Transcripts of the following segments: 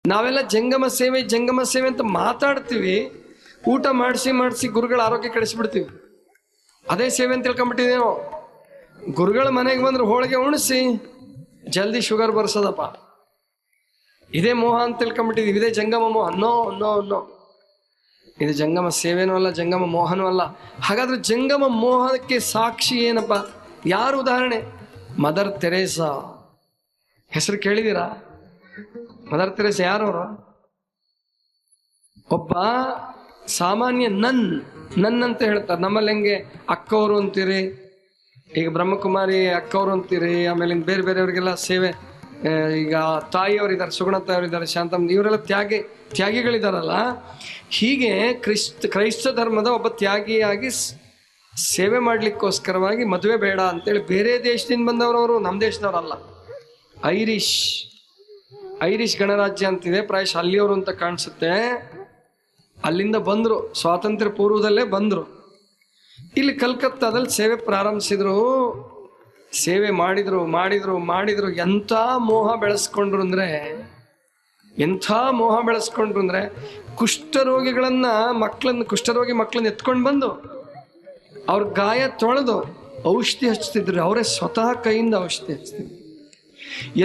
ನಾವೆಲ್ಲ ಜಂಗಮ ಸೇವೆ ಅಂತ ಮಾತಾಡ್ತೀವಿ, ಊಟ ಮಾಡಿಸಿ ಗುರುಗಳ ಆರೋಗ್ಯ ಕೆಡಿಸ್ಬಿಡ್ತೀವಿ. ಅದೇ ಸೇವೆ ಅಂತ ತಿಳ್ಕೊಂಬಿಟ್ಟಿದ್ದೇನೋ. ಗುರುಗಳ ಮನೆಗೆ ಬಂದ್ರೆ ಹೋಳಿಗೆ ಉಣಿಸಿ ಜಲ್ದಿ ಶುಗರ್ ಬರ್ಸೋದಪ್ಪ, ಇದೇ ಮೋಹ ಅಂತ ತಿಳ್ಕೊಂಬಿಟ್ಟಿದೀವಿ. ಇದೇ ಜಂಗಮ ಮೋಹ. ನೋ ನೋ ನೋ, ಇದು ಜಂಗಮ ಸೇವೆನೂ ಅಲ್ಲ, ಜಂಗಮ ಮೋಹನೂ ಅಲ್ಲ. ಹಾಗಾದ್ರೆ ಜಂಗಮ ಮೋಹಕ್ಕೆ ಸಾಕ್ಷಿ ಏನಪ್ಪ? ಯಾರು ಉದಾಹರಣೆ? ಮದರ್ ತೆರೇಸಾ ಹೆಸರು ಕೇಳಿದೀರಾ? ಮದರ್ ತೆರೇಸಾ ಯಾರವರು? ಒಬ್ಬ ಸಾಮಾನ್ಯ ನನ್ ಅಂತ ಹೇಳ್ತಾರೆ. ನಮ್ಮಲ್ಲಿ ಹೆಂಗೆ ಅಕ್ಕವರು ಅಂತೀರಿ, ಈಗ ಬ್ರಹ್ಮಕುಮಾರಿ ಅಕ್ಕವರು ಅಂತೀರಿ, ಆಮೇಲೆ ಬೇರೆ ಬೇರೆಯವರಿಗೆಲ್ಲ ಸೇವೆ. ಈಗ ತಾಯಿಯವರಿದ್ದಾರೆ, ಸುಗುಣ ತಾಯಿಯವರಿದ್ದಾರೆ, ಶಾಂತಮ್ಮ, ಇವರೆಲ್ಲ ತ್ಯಾಗಿಗಳಿದಾರಲ್ಲ. ಹೀಗೆ ಕ್ರೈಸ್ತ ಧರ್ಮದ ಒಬ್ಬ ತ್ಯಾಗಿಯಾಗಿ ಸೇವೆ ಮಾಡ್ಲಿಕ್ಕೋಸ್ಕರವಾಗಿ ಮದುವೆ ಬೇಡ ಅಂತೇಳಿ ಬೇರೆ ದೇಶದಿಂದ ಬಂದವರವರು, ನಮ್ಮ ದೇಶದವರಲ್ಲ. ಐರಿಷ್ ಗಣರಾಜ್ಯ ಅಂತಿದೆ, ಪ್ರಾಯಶಃ ಅಲ್ಲಿಯವರು ಅಂತ ಕಾಣಿಸುತ್ತೆ. ಅಲ್ಲಿಂದ ಬಂದರು, ಸ್ವಾತಂತ್ರ್ಯ ಪೂರ್ವದಲ್ಲೇ ಬಂದರು. ಇಲ್ಲಿ ಕಲ್ಕತ್ತಾದಲ್ಲಿ ಸೇವೆ ಪ್ರಾರಂಭಿಸಿದ್ರು. ಸೇವೆ ಮಾಡಿದ್ರು. ಎಂಥ ಮೋಹ ಬೆಳೆಸ್ಕೊಂಡ್ರು ಅಂದ್ರೆ ಕುಷ್ಠರೋಗಿ ಮಕ್ಕಳನ್ನ ಎತ್ಕೊಂಡು ಬಂದು ಅವ್ರ ಗಾಯ ತೊಳೆದು ಔಷಧಿ ಹಚ್ತಿದ್ರು. ಅವರೇ ಸ್ವತಃ ಕೈಯಿಂದ ಔಷಧಿ ಹಚ್ತಿದ್ರು.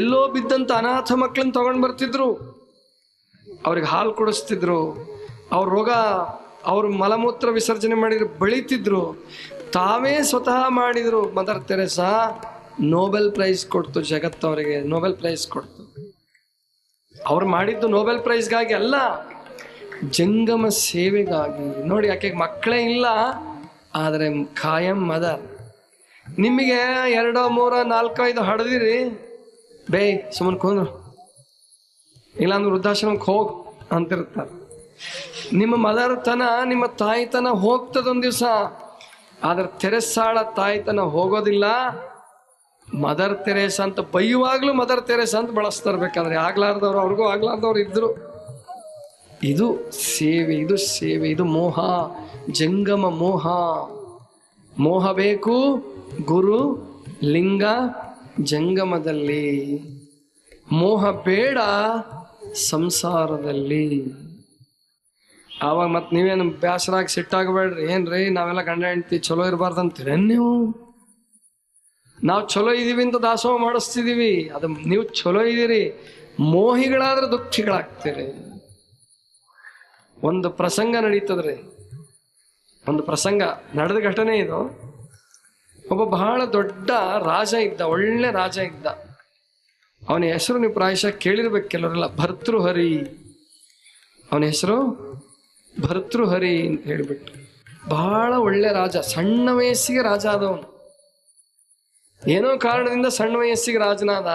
ಎಲ್ಲೋ ಬಿದ್ದಂತ ಅನಾಥ ಮಕ್ಕಳನ್ನ ತಗೊಂಡು ಬರ್ತಿದ್ರು, ಅವ್ರಿಗೆ ಹಾಲು ಕುಡಿಸ್ತಿದ್ರು. ಅವ್ರ ರೋಗ, ಅವ್ರ ಮಲಮೂತ್ರ ವಿಸರ್ಜನೆ ಮಾಡಿದ್ರು, ಬೆಳೀತಿದ್ರು. ತಾವೇ ಸ್ವತಃ ಮಾಡಿದ್ರು. ಮದರ್ ತೆರೇಸಾ ನೋಬೆಲ್ ಪ್ರೈಸ್ ಕೊಡ್ತು, ಜಗತ್ತವರಿಗೆ ನೋಬೆಲ್ ಪ್ರೈಸ್ ಕೊಡ್ತು. ಅವ್ರು ಮಾಡಿದ್ದು ನೋಬೆಲ್ ಪ್ರೈಸ್ಗಾಗಿ ಅಲ್ಲ, ಜಂಗಮ ಸೇವೆಗಾಗಿ. ನೋಡಿ, ಆಕೆಗೆ ಮಕ್ಕಳೇ ಇಲ್ಲ, ಆದರೆ ಖಾಯಂ ಮದರ್. ನಿಮಗೆ 2, 3, 4, 5 ಹಡ್ದಿರಿ, ಸುಮ್ಮನೆ ಕೂದ್ರು, ಇಲ್ಲಾಂದ್ರೆ ವೃದ್ಧಾಶ್ರಮಕ್ಕೆ ಹೋಗ್ ಅಂತಿರ್ತಾರೆ. ನಿಮ್ಮ ಮದರ್ತನ, ನಿಮ್ಮ ತಾಯಿತನ ಹೋಗ್ತದೊಂದು ದಿವಸ. ಆದ್ರೆ ತೆರೆಸಾಳ ತಾಯಿತನ ಹೋಗೋದಿಲ್ಲ. ಮದರ್ ತೆರೇಸಾ ಅಂತ ಬೈಯುವಾಗ್ಲೂ ಮದರ್ ತೆರೇಸಾ ಅಂತ ಬಳಸ್ತಿರ್ಬೇಕಾದ್ರೆ, ಆಗ್ಲಾರ್ದವ್ರು ಅವ್ರಿಗೂ ಆಗ್ಲಾರ್ದವ್ರು ಇದ್ರು. ಇದು ಸೇವೆ, ಇದು ಮೋಹ, ಜಂಗಮ ಮೋಹ. ಮೋಹ ಬೇಕು ಗುರು ಲಿಂಗ ಜಂಗಮದಲ್ಲಿ, ಮೋಹ ಬೇಡ ಸಂಸಾರದಲ್ಲಿ. ಆವಾಗ ಮತ್ತೆ ನೀವೇನು ಬೇಸರಾಗಿ ಸಿಟ್ಟಾಗಬೇಡ್ರಿ. ಏನ್ರಿ ನಾವೆಲ್ಲ ಗಂಡ ಹೆಂಡತಿ ಚಲೋ ಇರಬಾರ್ದಂತೀರ ನೀವು? ನಾವು ಚಲೋ ಇದೀವಿ ಅಂತ ದಾಸೋಹ ಮಾಡಿಸ್ತಿದೀವಿ. ಅದು ನೀವು ಚಲೋ ಇದೀರಿ, ಮೋಹಿಗಳಾದ್ರೆ ದುಃಖಿಗಳಾಗ್ತೀರಿ. ಒಂದು ಪ್ರಸಂಗ ನಡೀತದ್ರಿ, ಒಂದು ಪ್ರಸಂಗ ನಡೆದ ಘಟನೆ ಇದು. ಒಬ್ಬ ಬಹಳ ದೊಡ್ಡ ರಾಜ ಇದ್ದ, ಒಳ್ಳೆ ರಾಜ ಇದ್ದ. ಅವನ ಹೆಸರು ನೀವು ಪ್ರಾಯಶಃ ಕೇಳಿರ್ಬೇಕು ಕೆಲವರೆಲ್ಲ, ಭರ್ತೃಹರಿ. ಅವನ ಹೆಸರು ಭರ್ತೃಹರಿ ಅಂತ ಹೇಳಿಬಿಟ್ಟು. ಬಹಳ ಒಳ್ಳೆ ರಾಜ, ಸಣ್ಣ ವಯಸ್ಸಿಗೆ ರಾಜ ಆದವನು. ಏನೋ ಕಾರಣದಿಂದ ಸಣ್ಣ ವಯಸ್ಸಿಗೆ ರಾಜನಾದ.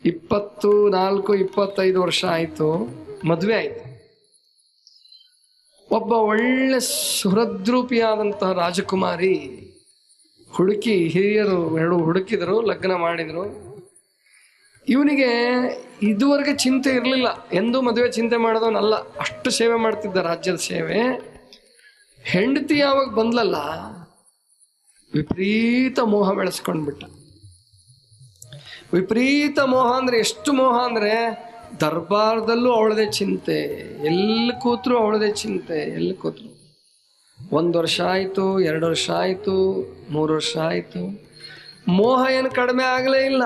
24, 25 ವರ್ಷ ಆಯ್ತು, ಮದುವೆ ಆಯ್ತು. ಒಬ್ಬ ಒಳ್ಳೆ ಸುಹೃದ್ರೂಪಿಯಾದಂತಹ ರಾಜಕುಮಾರಿ ಹುಡುಕಿ, ಹಿರಿಯರು 2 ಹುಡುಕಿದ್ರು, ಲಗ್ನ ಮಾಡಿದ್ರು. ಇವನಿಗೆ ಇದುವರೆಗೆ ಚಿಂತೆ ಇರಲಿಲ್ಲ, ಎಂದೂ ಮದುವೆ ಚಿಂತೆ ಮಾಡೋದವನಲ್ಲ, ಅಷ್ಟು ಸೇವೆ ಮಾಡ್ತಿದ್ದ, ರಾಜ್ಯದ ಸೇವೆ. ಹೆಂಡತಿ ಯಾವಾಗ ಬಂದ್ಲಲ್ಲ, ವಿಪರೀತ ಮೋಹ ಬೆಳೆಸ್ಕೊಂಡ್ಬಿಟ್ಟ. ವಿಪರೀತ ಮೋಹ ಅಂದ್ರೆ ಎಷ್ಟು ಮೋಹ ಅಂದ್ರೆ, ದರ್ಬಾರದಲ್ಲೂ ಅವಳದೇ ಚಿಂತೆ, ಎಲ್ಲಿ ಕೂತ್ರು ಅವಳದೇ ಚಿಂತೆ, ಎಲ್ಲಿ ಕೂತ್ರು. 1 ವರ್ಷ ಆಯ್ತು, 2 ವರ್ಷ ಆಯ್ತು, 3 ವರ್ಷ ಆಯ್ತು. ಮೋಹ ಏನು ಕಡಿಮೆ ಆಗಲೇ ಇಲ್ಲ.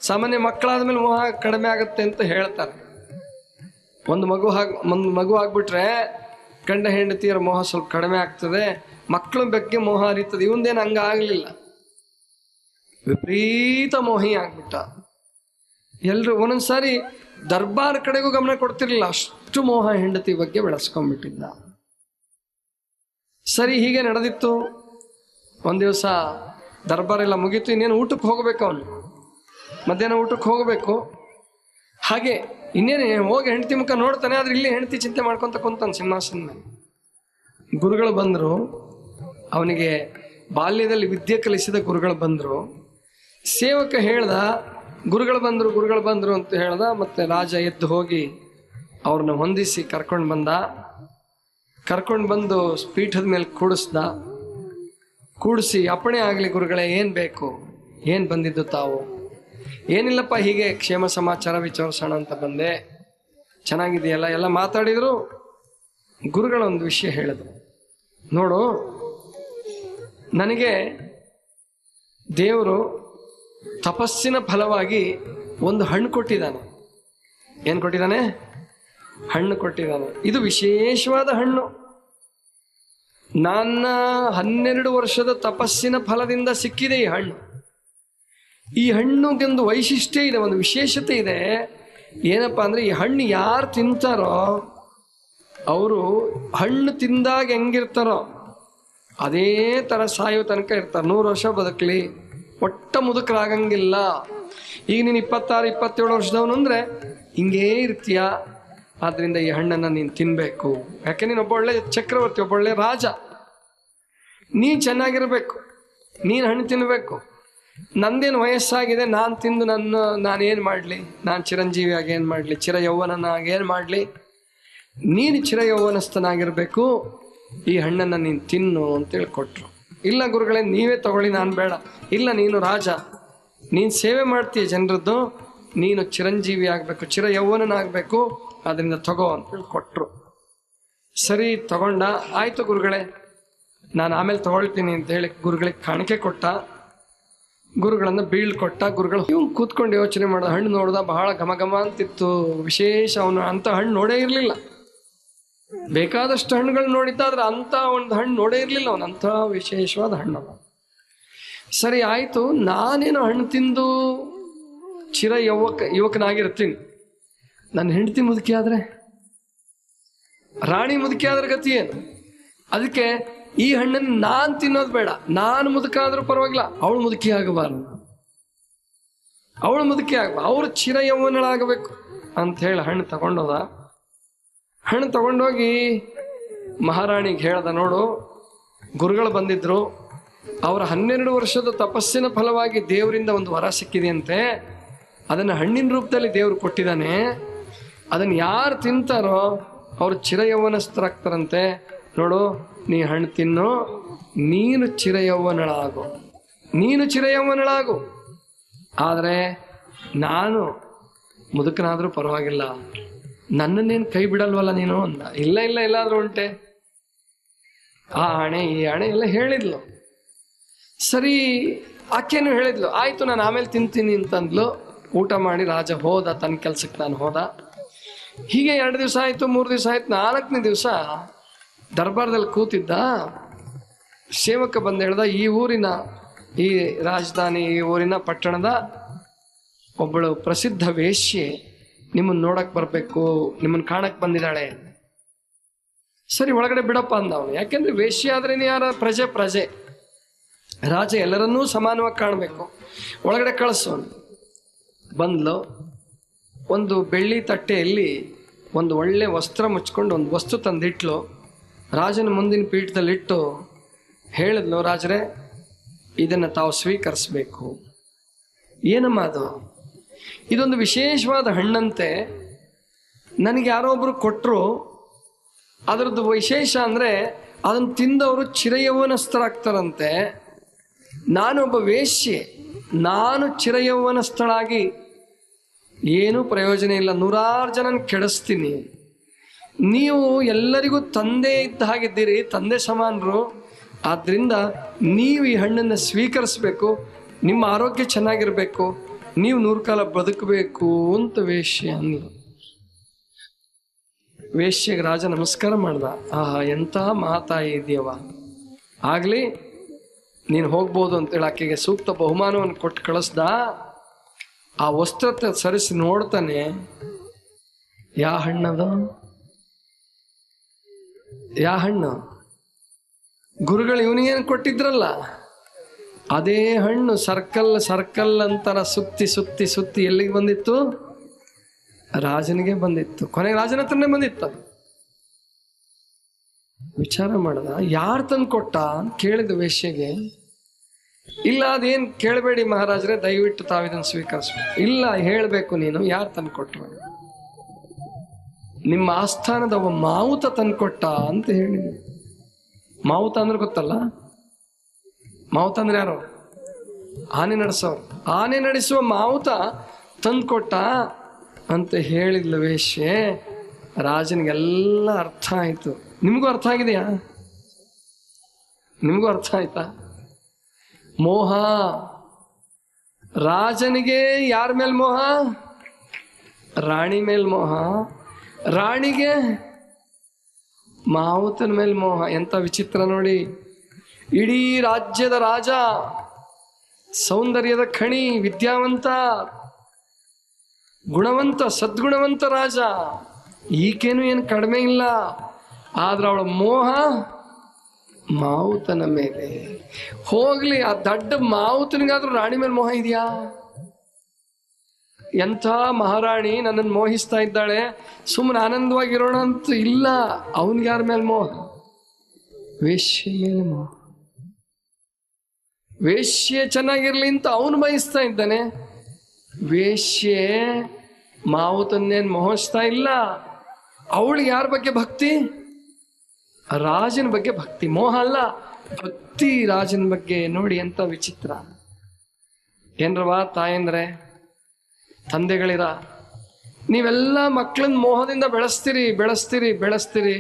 ಸಾಮಾನ್ಯ ಮಕ್ಕಳಾದ್ಮೇಲೆ ಮೋಹ ಕಡಿಮೆ ಆಗುತ್ತೆ ಅಂತ ಹೇಳ್ತಾರೆ. ಒಂದು ಮಗು ಆಗ್ಬಿಟ್ರೆ ಗಂಡ ಹೆಂಡತಿಯರ ಮೋಹ ಸ್ವಲ್ಪ ಕಡಿಮೆ ಆಗ್ತದೆ, ಮಕ್ಕಳ ಬಗ್ಗೆ ಮೋಹ ಹರಿತದೆ. ಇವಂದೇನು ಹಂಗ ಆಗ್ಲಿಲ್ಲ, ವಿಪರೀತ ಮೋಹಿ ಆಗ್ಬಿಟ್ಟ. ಎಲ್ರು ಒಂದೊಂದ್ಸಾರಿ ದರ್ಬಾರ್ ಕಡೆಗೂ ಗಮನ ಕೊಡ್ತಿರ್ಲಿಲ್ಲ, ಅಷ್ಟು ಮೋಹ ಹೆಂಡತಿ ಬಗ್ಗೆ ಬೆಳೆಸ್ಕೊಂಡ್ಬಿಟ್ಟಿದ್ದ. ಸರಿ, ಹೀಗೆ ನಡೆದಿತ್ತು. ಒಂದ್ ದಿವಸ ದರ್ಬಾರ್ ಎಲ್ಲ ಮುಗೀತು, ಇನ್ನೇನು ಊಟಕ್ಕೆ ಹೋಗ್ಬೇಕು. ಅವನು ಮಧ್ಯಾಹ್ನ ಊಟಕ್ಕೆ ಹೋಗ್ಬೇಕು. ಹಾಗೆ ಇನ್ನೇನು ಹೋಗಿ ಹೆಂಡತಿ ಮುಖ ನೋಡ್ತಾನೆ, ಆದ್ರೆ ಇಲ್ಲಿ ಹೆಂಡತಿ ಚಿಂತೆ ಮಾಡ್ಕೊಂತ ಕುಂತಾನೆ ಸಿಂಹಾಸನ ಮೇಲೆ. ಗುರುಗಳು ಬಂದ್ರು, ಅವನಿಗೆ ಬಾಲ್ಯದಲ್ಲಿ ವಿದ್ಯೆ ಕಲಿಸಿದ ಗುರುಗಳು ಬಂದ್ರು. ಸೇವಕ ಹೇಳ್ದ, ಗುರುಗಳು ಬಂದ್ರು ಅಂತ ಹೇಳ್ದ. ಮತ್ತೆ ರಾಜ ಎದ್ದು ಹೋಗಿ ಅವ್ರನ್ನ ಹೊಂದಿಸಿ ಕರ್ಕೊಂಡು ಬಂದು ಪೀಠದ ಮೇಲೆ ಕೂಡಿಸಿ, ಅಪ್ಪಣೆ ಆಗ್ಲಿ ಗುರುಗಳೇ, ಏನ್ ಬೇಕು, ಏನ್ ಬಂದಿದ್ದು ತಾವು? ಏನಿಲ್ಲಪ್ಪ ಹೀಗೆ ಕ್ಷೇಮ ಸಮಾಚಾರ ವಿಚಾರಿಸೋಣ ಅಂತ ಬಂದೆ. ಚೆನ್ನಾಗಿದೆಯಲ್ಲ ಎಲ್ಲ ಮಾತಾಡಿದ್ರು. ಗುರುಗಳೊಂದು ವಿಷಯ ಹೇಳಿದ್ರು, ನೋಡು ನನಗೆ ದೇವರು ತಪಸ್ಸಿನ ಫಲವಾಗಿ ಒಂದು ಹಣ್ಣು ಕೊಟ್ಟಿದ್ದಾನೆ. ಏನು ಕೊಟ್ಟಿದ್ದಾನೆ? ಹಣ್ಣು ಕೊಟ್ಟಿದ್ದಾನೆ. ಇದು ವಿಶೇಷವಾದ ಹಣ್ಣು. ನನ್ನ 12 ವರ್ಷದ ತಪಸ್ಸಿನ ಫಲದಿಂದ ಸಿಕ್ಕಿದೆ ಈ ಹಣ್ಣು. ಈ ಹಣ್ಣುಗೊಂದು ವೈಶಿಷ್ಟ್ಯ ಇದೆ, ಒಂದು ವಿಶೇಷತೆ ಇದೆ. ಏನಪ್ಪಾ ಅಂದ್ರೆ ಈ ಹಣ್ಣು ಯಾರು ತಿಂತಾರೋ ಅವರು ಹಣ್ಣು ತಿಂದಾಗ ಹೆಂಗಿರ್ತಾರೋ ಅದೇ ಥರ ಸಾಯೋ ತನಕ ಇರ್ತಾರೆ. 100 ವರ್ಷ ಬದುಕಲಿ, ಒಟ್ಟ ಮುದುಕರಾಗಂಗಿಲ್ಲ. ಈಗ ನೀನು 26-27 ವರ್ಷದವನು ಅಂದರೆ ಹಿಂಗೇ ಇರ್ತೀಯ. ಆದ್ದರಿಂದ ಈ ಹಣ್ಣನ್ನು ನೀನು ತಿನ್ನಬೇಕು. ಯಾಕೆ ನೀನು ಒಬ್ಬ ಒಳ್ಳೆ ಚಕ್ರವರ್ತಿ, ಒಬ್ಬ ಒಳ್ಳೆ ರಾಜ. ನೀನು ಚೆನ್ನಾಗಿರ್ಬೇಕು, ನೀನು ಹಣ್ಣು ತಿನ್ನಬೇಕು. ನಂದೇನು ವಯಸ್ಸಾಗಿದೆ, ನಾನು ತಿಂದು ನಾನೇನು ಮಾಡಲಿ? ನಾನು ಚಿರಂಜೀವಿಯಾಗಿ ಏನು ಮಾಡಲಿ? ಚಿರ ಯೌವನನಾಗಿ ಏನು ಮಾಡಲಿ? ನೀನು ಚಿರ ಯೌವನಸ್ಥನಾಗಿರಬೇಕು, ಈ ಹಣ್ಣನ್ನು ನೀನು ತಿನ್ನು ಅಂತೇಳಿ ಕೊಟ್ಟರು. ಇಲ್ಲ ಗುರುಗಳೇ, ನೀವೇ ತಗೊಳ್ಳಿ, ನಾನು ಬೇಡ. ಇಲ್ಲ, ನೀನು ರಾಜ, ನೀನು ಸೇವೆ ಮಾಡ್ತೀಯ ಜನರದ್ದು, ನೀನು ಚಿರಂಜೀವಿ ಆಗಬೇಕು, ಚಿರ ಯೌವನನಾಗಬೇಕು, ಅದರಿಂದ ತಗೋ ಅಂತೇಳಿ ಕೊಟ್ಟರು. ಸರಿ ತಗೊಂಡ. ಆಯಿತು ಗುರುಗಳೇ, ನಾನು ಆಮೇಲೆ ತಗೊಳ್ತೀನಿ ಅಂತ ಹೇಳಿ ಗುರುಗಳಿಗೆ ಕಾಣಿಕೆ ಕೊಟ್ಟ. ಗುರುಗಳನ್ನು ಬೀಳ್ಕೊಟ್ಟ. ಗುರುಗಳು ಇವ್ನು ಕೂತ್ಕೊಂಡು ಯೋಚನೆ ಮಾಡಿದ. ಹಣ್ಣು ನೋಡ್ದ, ಬಹಳ ಘಮ ಘಮ ಅಂತಿತ್ತು. ವಿಶೇಷ, ಅವನು ಅಂಥ ಹಣ್ಣು ನೋಡೇ ಇರಲಿಲ್ಲ. ಬೇಕಾದಷ್ಟು ಹಣ್ಣುಗಳು ನೋಡಿದ್ದ, ಆದ್ರೆ ಅಂಥ ಒಂದು ಹಣ್ಣು ನೋಡೇ ಇರಲಿಲ್ಲ ಅವನು. ಅಂಥ ವಿಶೇಷವಾದ ಹಣ್ಣು. ಸರಿ ಆಯಿತು, ನಾನೇನು ಹಣ್ಣು ತಿಂದು ಚಿರ ಯುವಕನಾಗಿರ್ತೀನಿ. ನನ್ನ ಹೆಂಡತಿ ಮುದುಕಿ ಆದ್ರೆ, ರಾಣಿ ಮುದುಕಿ ಆದ್ರೆ ಗತಿ ಏನು? ಅದಕ್ಕೆ ಈ ಹಣ್ಣನ್ನು ನಾನು ತಿನ್ನೋದು ಬೇಡ. ನಾನು ಮುದುಕ ಆದ್ರೂ ಪರವಾಗಿಲ್ಲ, ಅವಳು ಮುದುಕಿ ಆಗಬಾರ್ದು. ಅವಳು ಮುದುಕಿ ಆಗಬಾರ್ದು, ಅವಳು ಚಿರ ಯೌವನಳಾಗಬೇಕು ಅಂತ ಹೇಳಿ ಹಣ್ಣು ತಗೊಂಡೋದ. ಹಣ್ಣು ತಗೊಂಡೋಗಿ ಮಹಾರಾಣಿಗೆ ಹೇಳ್ದ, ನೋಡು ಗುರುಗಳು ಬಂದಿದ್ರು, ಅವರ 12 ವರ್ಷದ ತಪಸ್ಸಿನ ಫಲವಾಗಿ ದೇವರಿಂದ ಒಂದು ವರ ಸಿಕ್ಕಿದೆಯಂತೆ. ಅದನ್ನು ಹಣ್ಣಿನ ರೂಪದಲ್ಲಿ ದೇವರು ಕೊಟ್ಟಿದ್ದಾನೆ. ಅದನ್ನು ಯಾರು ತಿಂತಾರೋ ಅವರು ಚಿರ ಯೌವನಸ್ಥರಾಗ್ತಾರಂತೆ. ನೋಡು, ನೀ ಹಣ್ಣು ತಿನ್ನು, ನೀನು ಚಿರ ಯೌವನಳಾಗು, ನೀನು ಚಿರ ಯೌವನಳಾಗು. ಆದರೆ ನಾನು ಮುದುಕನಾದರೂ ಪರವಾಗಿಲ್ಲ, ನನ್ನನ್ನೇನು ಕೈ ಬಿಡಲ್ವಲ್ಲ ನೀನು ಅಂದ. ಇಲ್ಲ ಇಲ್ಲ, ಎಲ್ಲಾದ್ರೂ ಉಂಟೆ? ಆ ಹಣೆ ಈ ಹಣೆ ಎಲ್ಲ ಹೇಳಿದ್ಲು. ಸರಿ, ಆಕೆನು ಹೇಳಿದ್ಲು. ಆಯಿತು, ನಾನು ಆಮೇಲೆ ತಿಂತೀನಿ ಅಂತಂದ್ಲು. ಊಟ ಮಾಡಿ ರಾಜ ಹೋದ, ತನ್ನ ಕೆಲ್ಸಕ್ಕೆ ನಾನು ಹೋದ. ಹೀಗೆ 2 ದಿವಸ ಆಯಿತು, 3 ದಿವಸ ಆಯ್ತು. 4ನೇ ದಿವಸ ದರ್ಬಾರದಲ್ಲಿ ಕೂತಿದ್ದ. ಸೇವಕ ಬಂದು ಹೇಳ್ದ, ಈ ಊರಿನ, ಈ ರಾಜಧಾನಿ, ಈ ಊರಿನ ಪಟ್ಟಣದ ಒಬ್ಬಳು ಪ್ರಸಿದ್ಧ ವೇಶ್ಯೆ ನಿಮ್ಮನ್ನು ನೋಡಕ್ ಬರಬೇಕು, ನಿಮ್ಮನ್ನು ಕಾಣಕ್ ಬಂದಿದ್ದಾಳೆ. ಸರಿ, ಒಳಗಡೆ ಬಿಡಪ್ಪ ಅಂದ ಅವನು. ಯಾಕೆಂದ್ರೆ ವೇಶ್ಯೆ ಆದ್ರೇನು, ಯಾರ ಪ್ರಜೆ, ರಾಜ ಎಲ್ಲರನ್ನೂ ಸಮಾನವಾಗಿ ಕಾಣಬೇಕು. ಒಳಗಡೆ ಕಳಿಸು. ಬಂದ್ಲು. ಒಂದು ಬೆಳ್ಳಿ ತಟ್ಟೆಯಲ್ಲಿ ಒಂದು ಒಳ್ಳೆ ವಸ್ತ್ರ ಮುಚ್ಕೊಂಡು ಒಂದು ವಸ್ತು ತಂದಿಟ್ಲು. ರಾಜನ ಮುಂದಿನ ಪೀಠದಲ್ಲಿಟ್ಟು ಹೇಳಿದ್ಲು, ರಾಜರೇ ಇದನ್ನು ತಾವು ಸ್ವೀಕರಿಸಬೇಕು. ಏನಮ್ಮ ಅದು? ಇದೊಂದು ವಿಶೇಷವಾದ ಹಣ್ಣಂತೆ, ನನಗೆ ಯಾರೋ ಒಬ್ರು ಕೊಟ್ಟರು. ಅದರದ್ದು ವಿಶೇಷ ಅಂದರೆ ಅದನ್ನು ತಿಂದವರು ಚಿರಯೌವನಸ್ಥರಾಗ್ತಾರಂತೆ. ನಾನೊಬ್ಬ ವೇಶ್ಯೆ, ನಾನು ಚಿರಯೌವನಸ್ಥಳಾಗಿ ಏನೂ ಪ್ರಯೋಜನ ಇಲ್ಲ, 100 ಜನನ ಕೆಡಿಸ್ತೀನಿ. ನೀವು ಎಲ್ಲರಿಗೂ ತಂದೆ ಇದ್ದ ಹಾಗಿದ್ದೀರಿ, ತಂದೆ ಸಮಾನರು. ಆದ್ದರಿಂದ ನೀವು ಈ ಹಣ್ಣನ್ನು ಸ್ವೀಕರಿಸಬೇಕು, ನಿಮ್ಮ ಆರೋಗ್ಯ ಚೆನ್ನಾಗಿರಬೇಕು, ನೀವು 100 ಕಾಲ ಬದುಕಬೇಕು ಅಂತ ವೇಶ್ಯೆ ಅಂದ್ರು. ವೇಶ್ಯೆಗೆ ರಾಜ ನಮಸ್ಕಾರ ಮಾಡ್ದ. ಆಹಾ, ಎಂಥ ಮಾತಾಯಿ ಇದೆಯವ, ಆಗಲಿ ನೀನು ಹೋಗ್ಬೋದು ಅಂತೇಳಿ ಆಕೆಗೆ ಸೂಕ್ತ ಬಹುಮಾನವನ್ನು ಕೊಟ್ಟು ಕಳಿಸ್ದ. ಆ ವಸ್ತ್ರ ಸರಿಸಿ ನೋಡ್ತಾನೆ, ಯಾ ಹಣ್ಣದು? ಯಾ ಹಣ್ಣು? ಗುರುಗಳು ಇವನಿಗೇನು ಕೊಟ್ಟಿದ್ರಲ್ಲ ಅದೇ ಹಣ್ಣು. ಸರ್ಕಲ್ ಅಂತರ ಸುತ್ತಿ ಎಲ್ಲಿಗೆ ಬಂದಿತ್ತು? ರಾಜನಿಗೆ ಬಂದಿತ್ತು. ಕೊನೆಗೆ ರಾಜನ ಹತ್ರನೇ ಬಂದಿತ್ತು. ವಿಚಾರ ಮಾಡ್ದ, ಯಾರು ತಂದು ಕೊಟ್ಟ ಅಂತ ಕೇಳಿದ ವೇಶ್ಯೆಗೆ. ಇಲ್ಲ, ಅದೇನು ಕೇಳಬೇಡಿ ಮಹಾರಾಜರೇ, ದಯವಿಟ್ಟು ತಾವಿದನ್ನು ಸ್ವೀಕರಿಸ್ಬೇಕು. ಇಲ್ಲ, ಹೇಳಬೇಕು ನೀನು, ಯಾರು ತಂದು ಕೊಟ್ಟರು? ನಿಮ್ಮ ಆಸ್ಥಾನದ ಒಬ್ಬ ಮಾವುತ ತಂದುಕೊಟ್ಟ ಅಂತ ಹೇಳಿದ್ವಿ. ಮಾವುತ ಅಂದ್ರೆ ಗೊತ್ತಲ್ಲ? ಮಾವುತ ಅಂದ್ರೆ ಯಾರು? ಆನೆ ನಡೆಸೋರು. ಆನೆ ನಡೆಸುವ ಮಾವುತ ತಂದ್ಕೊಟ್ಟ ಅಂತ ಹೇಳಿದ್ಲು ವೇಶ್ಯೆ. ರಾಜನಿಗೆಲ್ಲ ಅರ್ಥ ಆಯ್ತು. ನಿಮಗೂ ಅರ್ಥ ಆಗಿದೆಯಾ? ನಿಮಗೂ ಅರ್ಥ ಆಯ್ತಾ? ಮೋಹ. ರಾಜನಿಗೆ ಯಾರ ಮೇಲ್ ಮೋಹ? ರಾಣಿ ಮೇಲ್ ಮೋಹ. ರಾಣಿಗೆ ಮಾವುತನ ಮೇಲ್ ಮೋಹ. ಎಂತ ವಿಚಿತ್ರ ನೋಡಿ. ಇಡೀ ರಾಜ್ಯದ ರಾಜ, ಸೌಂದರ್ಯದ ಖಣಿ, ವಿದ್ಯಾವಂತ, ಗುಣವಂತ, ಸದ್ಗುಣವಂತ ರಾಜ. ಈಕೇನು ಏನು ಕಡಿಮೆ ಇಲ್ಲ. ಆದ್ರೆ ಅವಳ ಮೋಹ ಮಾವುತನ ಮೇಲೆ. ಹೋಗ್ಲಿ, ಆ ದಡ್ಡ ಮಾವುತನಿಗಾದ್ರೂ ರಾಣಿ ಮೇಲೆ ಮೋಹ ಇದೆಯಾ? ಎಂಥ ಮಹಾರಾಣಿ ನನ್ನನ್ನು ಮೋಹಿಸ್ತಾ ಇದ್ದಾಳೆ, ಸುಮ್ಮನೆ ಆನಂದವಾಗಿರೋಣ ಅಂತ ಇಲ್ಲ. ಅವನಿಗೆ ಯಾರ ಮೇಲೆ ಮೋಹ? ವೇಶ್ಯೆ ಮೇಲೆ ಮೋಹ. ವೇಶ್ಯೆ ಚೆನ್ನಾಗಿರ್ಲಿ ಅಂತ ಅವನು ಬಯಸ್ತಾ ಇದ್ದಾನೆ. ವೇಶ್ಯೆ ಮಾವುತನ್ನೇನು ಮೋಹಿಸ್ತಾ ಇಲ್ಲ. ಅವಳಿಗೆ ಯಾರ ಬಗ್ಗೆ ಭಕ್ತಿ? ರಾಜನ ಬಗ್ಗೆ ಭಕ್ತಿ. ಮೋಹ ಅಲ್ಲ, ಭಕ್ತಿ ರಾಜನ ಬಗ್ಗೆ. ನೋಡಿ ಎಂತ ವಿಚಿತ್ರ. ಏನ್ರವ ತಾಯಂದ್ರೆ, ತಂದೆಗಳಿರ, ನೀವೆಲ್ಲ ಮಕ್ಕಳನ್ನ ಮೋಹದಿಂದ ಬೆಳೆಸ್ತೀರಿ ಬೆಳೆಸ್ತೀರಿ ಬೆಳೆಸ್ತೀರಿ.